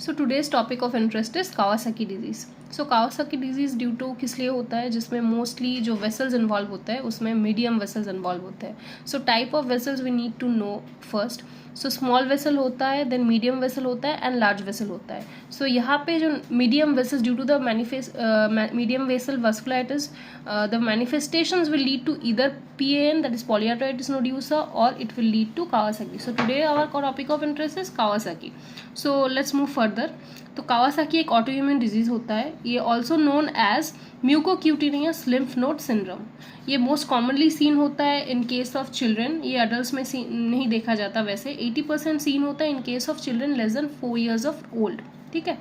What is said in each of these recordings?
So today's topic of interest is Kawasaki disease. So Kawasaki disease due to किस लिए होता है, जिसमें मोस्टली जो वेसल्स इन्वॉल्व होता है उसमें मीडियम वेसल्स इन्वॉल्व होते हैं. So type of vessels we need to know first. So small vessel होता है, देन मीडियम वेसल होता है एंड लार्ज वेसल होता है. सो यहाँ पे जो medium vessels due to the medium vessel vasculitis the manifestations will lead to either PAN, that is polyarteritis nodosa, or it will lead to Kawasaki. So today our topic of interest is Kawasaki. So let's move further. तो Kawasaki एक autoimmune disease होता है. ये also known as mucocutaneous lymph node syndrome. ये most commonly seen होता है in case of children. ये adult में नहीं देखा जाता. वैसे 80% सीन होता है in case of children less than 4 years of old. ठीक है.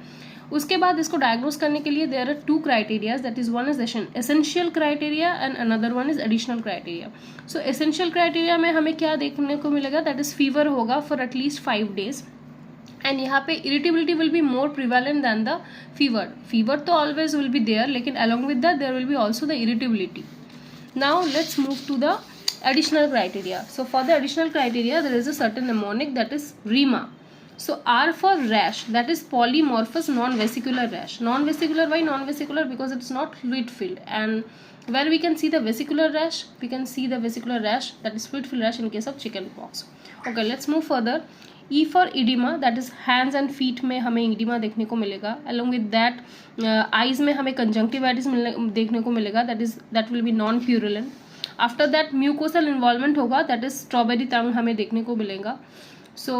उसके बाद इसको डायग्नोस करने के लिए there are 2 criterias, that is one is essential criteria and another one is additional criteria. So essential criteria में हमें क्या देखने को मिलेगा, दैट इज फीवर होगा फॉर एटलीस्ट 5 days. एंड यहाँ पे irritability will be more prevalent than the fever. Fever तो ऑलवेज विल बी देयर, लेकिन along with that there will be also the irritability. Now let's move to the additional criteria. So for the additional criteria there is a certain mnemonic, that is REMA. So R for rash, that is polymorphous non-vesicular rash. Non-vesicular, why non-vesicular? Because it's not fluid filled. And where we can see the vesicular rash, we can see the vesicular rash, that is fluid filled rash in case of chickenpox. Okay, let's move further. E for edema, that is hands and feet में हमें edema देखने को मिलेगा. Along with that eyes में हमें conjunctivitis देखने को मिलेगा, that will be non-purulent. After that mucosal involvement होगा, दैट इज स्ट्रॉबेरी टंग हमें देखने को मिलेगा. सो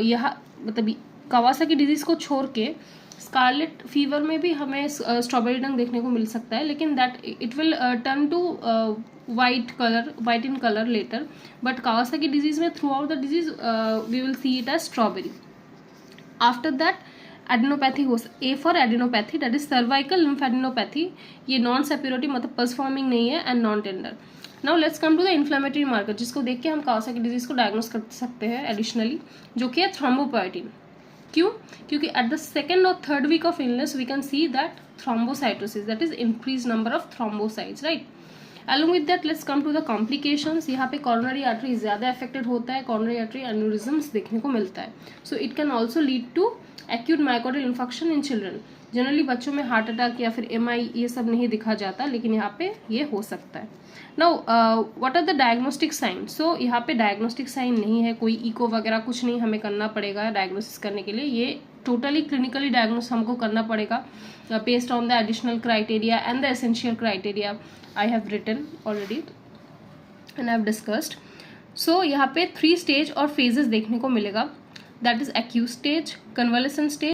यह मतलब कावासाकी डिजीज को छोड़ के स्कारलेट फीवर में भी हमें स्ट्रॉबेरी टंग देखने को मिल सकता है, लेकिन that it will turn to white in colour later. But Kawasaki disease में throughout the disease we will see it as strawberry. After that adenopathy हो. A for adenopathy, that is cervical lymphadenopathy. ये non suppurative मतलब pus forming नहीं है and non tender. Now let's come to the inflammatory marker, जिसको देख के हम Kawasaki disease को डायग्नोस कर सकते हैं एडिशनली, जो कि है थ्रोम्बोपोएटिन. क्यों? क्योंकि एट द 2nd और 3rd week of illness we can see that thrombocytosis, that is increase number of thrombocytes, right. Along with that let's come to the complications. यहाँ पे कॉर्नरी आर्टरी ज़्यादा affected होता है, coronary artery एन्यूरिज्म्स देखने को मिलता है. So it can also lead to acute myocardial infection in children. Generally बच्चों में हार्ट अटैक या फिर MI ये सब नहीं दिखा जाता, लेकिन यहाँ पे ये हो सकता है. Now what are the diagnostic sign. So यहाँ पे डायग्नोस्टिक साइन नहीं है, कोई इको वगैरह कुछ नहीं हमें करना पड़ेगा डायग्नोसिस करने के लिए. ये टोटली क्लिनिकली डायग्नोस हमको करना पड़ेगा based on the additional criteria and the essential criteria I have written already and I have discussed. So यहाँ पे 3 स्टेज और फेजेस देखने को मिलेगा, that is acute stage, convalescent stage